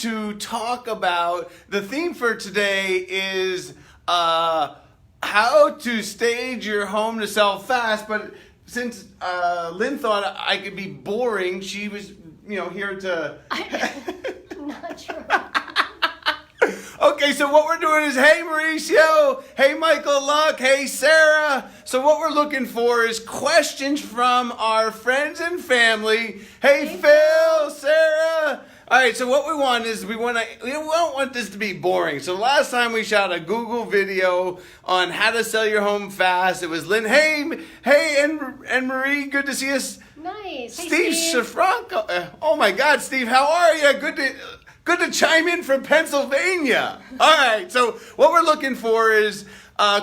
to talk about, the theme for today is how to stage your home to sell fast. But since Lynn thought I could be boring, she was, here to... Not true. Okay, so what we're doing is, hey Mauricio, hey Michael Luck, hey Sarah. So what we're looking for is questions from our friends and family. Hey Phil, Sarah. All right, so what we want is we don't want this to be boring. So last time we shot a Google video on how to sell your home fast. It was Lynn. Hey, and Marie, good to see us. Nice. Steve Shafranco. Oh my God, Steve, how are you? Good to chime in from Pennsylvania. All right, so what we're looking for is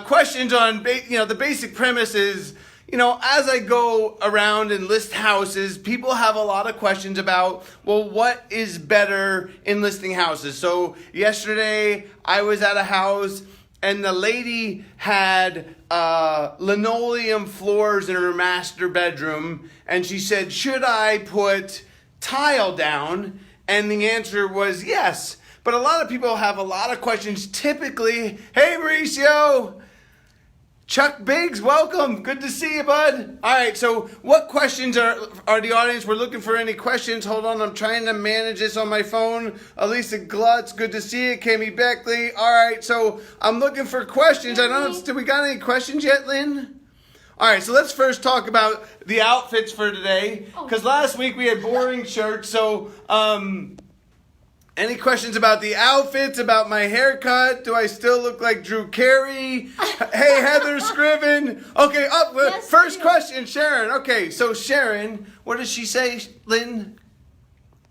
questions on, the basic premise is, as I go around and list houses, people have a lot of questions about, well, what is better in listing houses? So yesterday I was at a house and the lady had linoleum floors in her master bedroom, and she said, should I put tile down? And the answer was yes. But a lot of people have a lot of questions. Typically, hey Mauricio, Chuck Biggs, welcome. Good to see you, bud. All right, so what questions are the audience? We're looking for any questions. Hold on, I'm trying to manage this on my phone. Elisa Glutz, good to see you. Kami Beckley. All right, so I'm looking for questions. I don't know, do we got any questions yet, Lynn? All right, so let's first talk about the outfits for today, because last week we had boring shirts. So, any questions about the outfits, about my haircut? Do I still look like Drew Carey? Hey, Heather Scriven. Okay, Yes, first question, Sharon. Okay, so Sharon, what does she say, Lynn?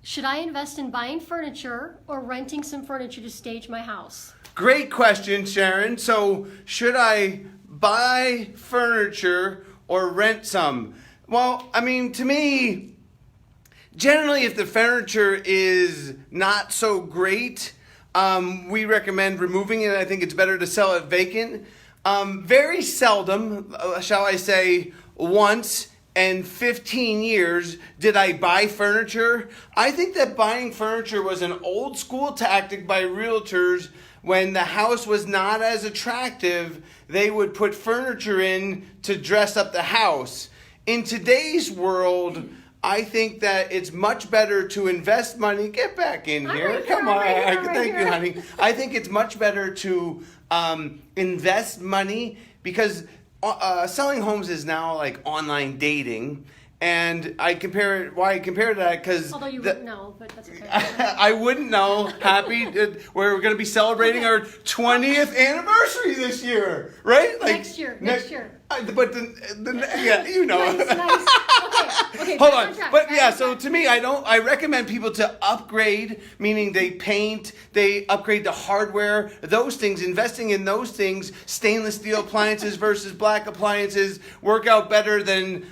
Should I invest in buying furniture or renting some furniture to stage my house? Great question, Sharon. So, should I buy furniture or rent some? Well, I mean, to me, generally, if the furniture is not so great, we recommend removing it. I think it's better to sell it vacant. Very seldom, shall I say, once in 15 years did I buy furniture. I think that buying furniture was an old school tactic by realtors. When the house was not as attractive, they would put furniture in to dress up the house. In today's world, I think that it's much better to invest money. Get back in here. Come on. Thank you, honey. I think it's much better to invest money, because selling homes is now like online dating. And why I compare to that, because... Although you wouldn't know, but that's okay. I wouldn't know. We're going to be celebrating our 20th anniversary this year, right? Next year. But yeah, you know. Nice. Okay. Hold on. But yeah, so to me, I recommend people to upgrade, meaning they paint, they upgrade the hardware, those things, investing in those things. Stainless steel appliances versus black appliances work out better than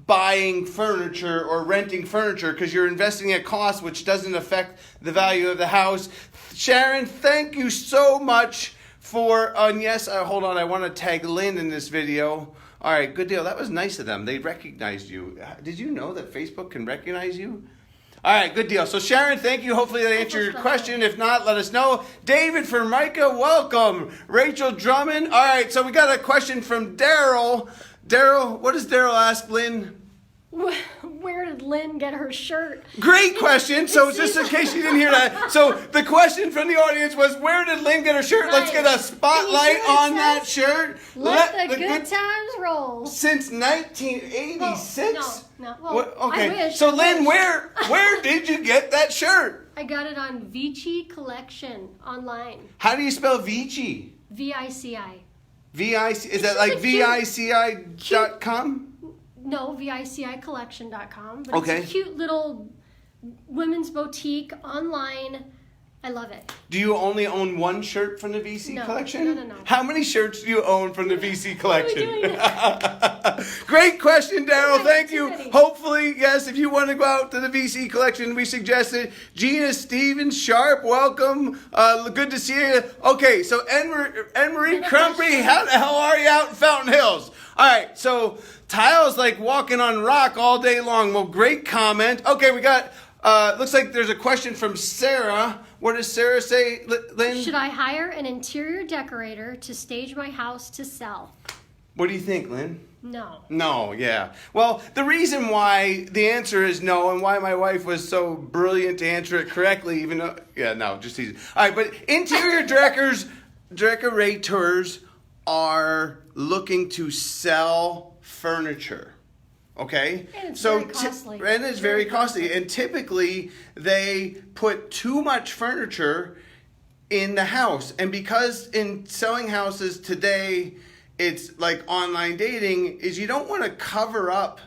buying furniture or renting furniture, because you're investing at cost, which doesn't affect the value of the house. Sharon, thank you so much for, yes, hold on, I want to tag Lynn in this video. All right, good deal. That was nice of them. They recognized you. Did you know that Facebook can recognize you? All right, good deal. So Sharon, thank you. Hopefully that answered your question. If not, let us know. David Formica, welcome. Rachel Drummond. All right, so we got a question from Daryl. Daryl, what does Daryl ask, Lynn? Where did Lynn get her shirt? Great question. So just in case you didn't hear that. So the question from the audience was, where did Lynn get her shirt? Right. Let's get a spotlight on that shirt. Let the good times roll. Since 1986? No. Well, okay. I wish. So Lynn, where did you get that shirt? I got it on Vici Collection online. How do you spell Vici? VICI. VIC, is that like VICI.com? No, VICIcollection.com. But Okay. It's a cute little women's boutique online. I love it. Do you only own one shirt from the VC No. collection? No. How many shirts do you own from the VC collection? What are we doing? Great question, Daryl. Right, Thank you. many. Hopefully, yes, if you want to go out to the VC collection, we suggest it. Gina Stevens Sharp, welcome. Good to see you. Okay, so Anne-Marie Crumpy, how the hell are you out in Fountain Hills? All right, so Tile's like walking on rock all day long. Well, great comment. Okay, we got Looks like there's a question from Sarah. What does Sarah say, Lynn? Should I hire an interior decorator to stage my house to sell? What do you think, Lynn? No. No, yeah. Well, the reason why the answer is no, and why my wife was so brilliant to answer it correctly, even though, yeah, no, just easy. All right, but interior decorators are looking to sell furniture. Okay, And it's very costly. And it's very costly. And typically, they put too much furniture in the house. And because in selling houses today, it's like online dating, is you don't want to cover up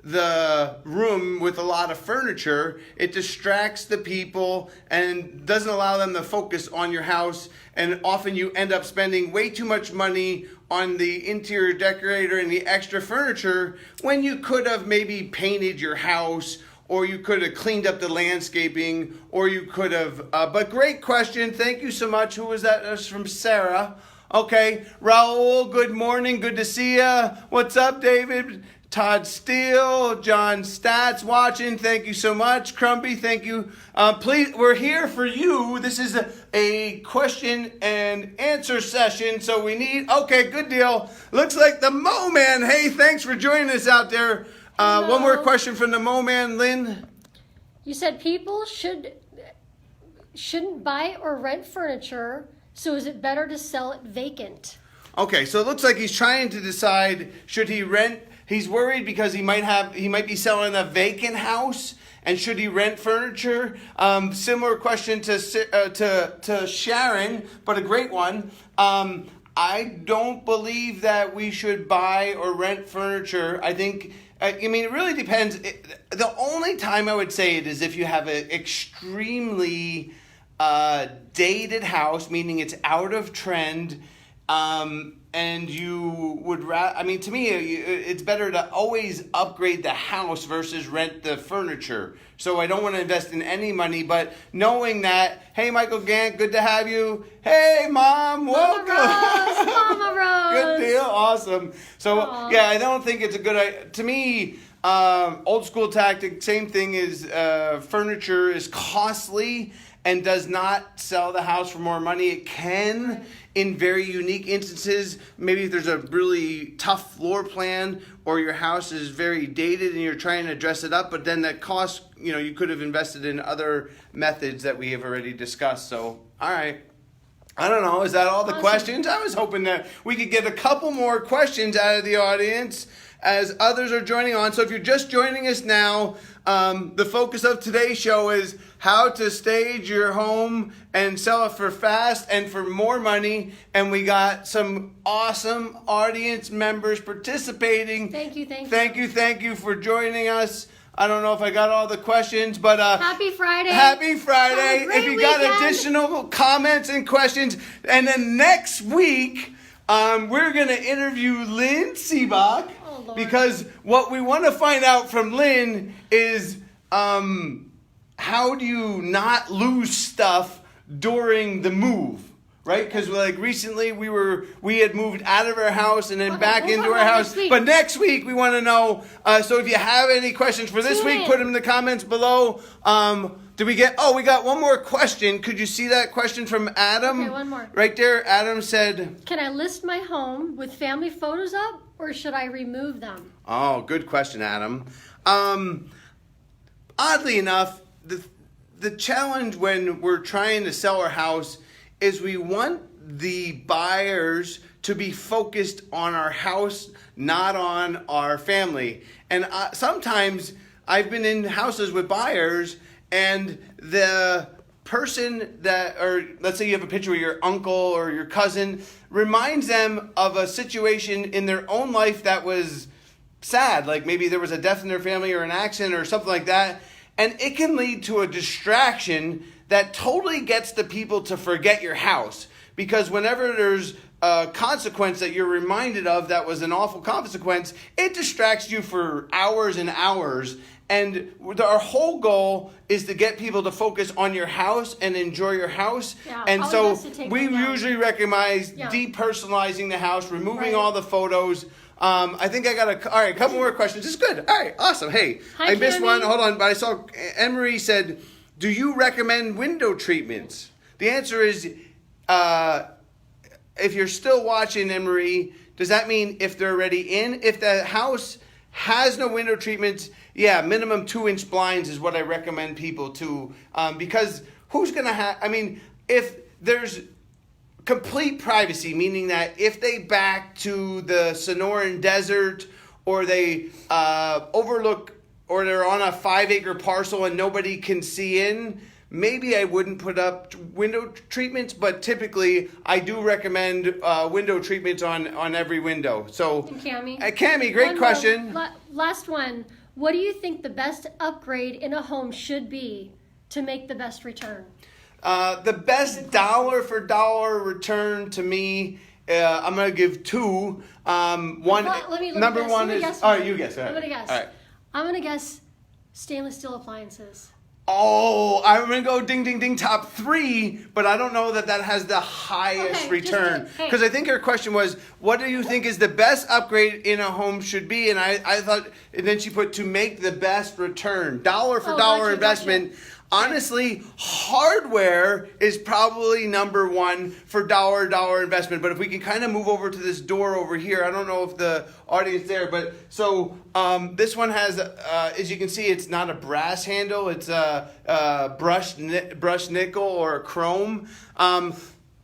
the room with a lot of furniture. It distracts the people and doesn't allow them to focus on your house. And often you end up spending way too much money on the interior decorator and the extra furniture when you could have maybe painted your house, or you could have cleaned up the landscaping, or you could have, but great question. Thank you so much. Who was that? That's from Sarah. Okay, Raul, good morning. Good to see ya. What's up, David? Todd Steele, John Stats watching. Thank you so much. Crumpy, thank you. Please, we're here for you. This is a question and answer session, so we need. Okay, good deal. Looks like the Mo Man. Hey, thanks for joining us out there. One more question from the Mo Man, Lynn. You said people shouldn't buy or rent furniture, so is it better to sell it vacant? Okay, so it looks like he's trying to decide, should he rent. He's worried because he might be selling a vacant house, and should he rent furniture? Similar question to Sharon, but a great one. I don't believe that we should buy or rent furniture. I think, I mean, it really depends. The only time I would say it is if you have an extremely dated house, meaning it's out of trend. And you would to me, it's better to always upgrade the house versus rent the furniture. So I don't want to invest in any money, but knowing that, hey, Michael Gant, good to have you. Hey, Mom, welcome. Mama Rose. Good deal, awesome. So, Aww. Yeah, I don't think it's a good idea. To me, old school tactic, same thing is furniture is costly and does not sell the house for more money. It can in very unique instances. Maybe if there's a really tough floor plan, or your house is very dated and you're trying to dress it up, but then that cost, you could have invested in other methods that we have already discussed. So, all right. I don't know. Is that all the questions? I was hoping that we could get a couple more questions out of the audience as others are joining on. So if you're just joining us now, the focus of today's show is how to stage your home and sell it for fast and for more money. And we got some awesome audience members participating. Thank you. Thank you for joining us. I don't know if I got all the questions, but Happy Friday. Happy Friday. Have a great If you got weekend. additional comments and questions, and then next week we're going to interview Lynn Seebach, Lord. because what we want to find out from Lynn is how do you not lose stuff during the move? Right? Because like recently we had moved out of our house and then back we'll into talk our about house. next week. But next week we want to know. So if you have any questions for this Tune week, in. put them in the comments below. We got one more question. Could you see that question from Adam? Okay, one more. Right there, Adam said, Can I list my home with family photos up, or should I remove them? oh, good question, Adam. Oddly enough, the challenge when we're trying to sell our house is we want the buyers to be focused on our house, not on our family. And sometimes I've been in houses with buyers, and the person or let's say you have a picture of your uncle or your cousin, reminds them of a situation in their own life that was sad. Like maybe there was a death in their family or an accident or something like that. And it can lead to a distraction that totally gets the people to forget your house. Because whenever there's a consequence that you're reminded of that was an awful consequence, it distracts you for hours and hours. And our whole goal is to get people to focus on your house and enjoy your house. Yeah, and probably so best to take we them down. usually recognize Yeah. depersonalizing the house, removing Right. all the photos. I think I got a couple more questions. This is good. All right, awesome. Hey, Hi, I missed Cammy. one. Hold on, but I saw Emery said, "Do you recommend window treatments?" The answer is, if you're still watching, Emery, does that mean if they're already in? If the house has no window treatments, yeah, minimum 2-inch blinds is what I recommend people to, because who's gonna have? I mean, if there's complete privacy, meaning that if they back to the Sonoran Desert or they overlook or they're on a 5-acre parcel and nobody can see in, maybe I wouldn't put up window treatments, but typically I do recommend window treatments on every window. So, And Cammy? Cammy, great One question. more. Last one. What do you think the best upgrade in a home should be to make the best return? The best dollar for dollar return to me, I'm gonna give two. One, Let me number guess. one Let me is. guess All right, one. you guess. All I'm right. gonna guess. All right. I'm gonna guess stainless steel appliances. Oh, I'm gonna go ding ding ding top 3, but I don't know that has the highest Okay, return just hey. because I think her question was, what do you think is the best upgrade in a home should be? And I thought, and then she put to make the best return, dollar for dollar Gotcha. investment. Honestly, hardware is probably number one for dollar investment. But if we can kind of move over to this door over here, I don't know if the audience there, but so this one has, as you can see, it's not a brass handle; it's a brushed nickel or a chrome.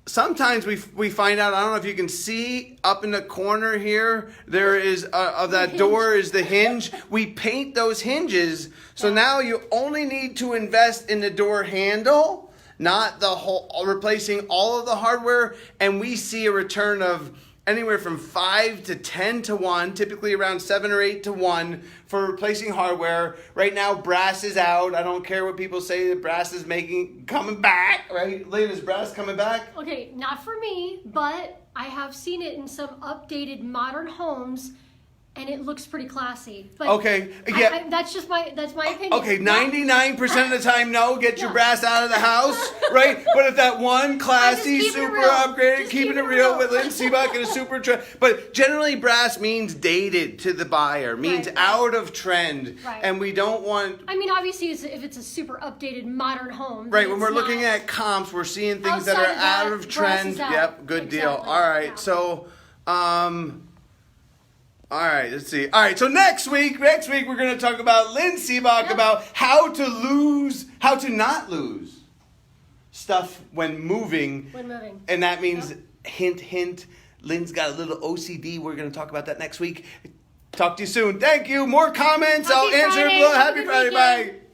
Sometimes we find out, I don't know if you can see up in the corner here, there is of that door is the hinge. We paint those hinges. So now you only need to invest in the door handle, not the whole, replacing all of the hardware. And we see a return of anywhere from 5 to 10 to 1, typically around 7 or 8 to 1 for replacing hardware. Right now, brass is out. I don't care what people say, that brass is coming back, right? Lynn, is brass coming back? Okay, not for me, but I have seen it in some updated modern homes, and it looks pretty classy. But Okay, yeah. that's my opinion. Okay, 99% of the time, no, get your No. brass out of the house, right? But if that one classy, Just keep it super real. upgraded, Just keeping keep it it real real. with Lynn Seabuck and a super trend. But generally, brass means dated to the buyer, means Right. out of trend. Right. And we don't want, I mean, obviously, if it's a super updated modern home. right, then when we're it's looking not- at comps, we're seeing things that Outside are of that, out of brass trend. is out. Yep, good deal. Exactly. All right, Yeah. so, all right, let's see. All right, so next week we're going to talk about Lynn Seabuck Yep. about how to not lose stuff when moving. When moving. And that means, Yep. hint, hint, Lynn's got a little OCD. We're going to talk about that next week. Talk to you soon. Thank you. More comments. Happy I'll answer. Friday. Have a Happy good Friday. weekend. Bye.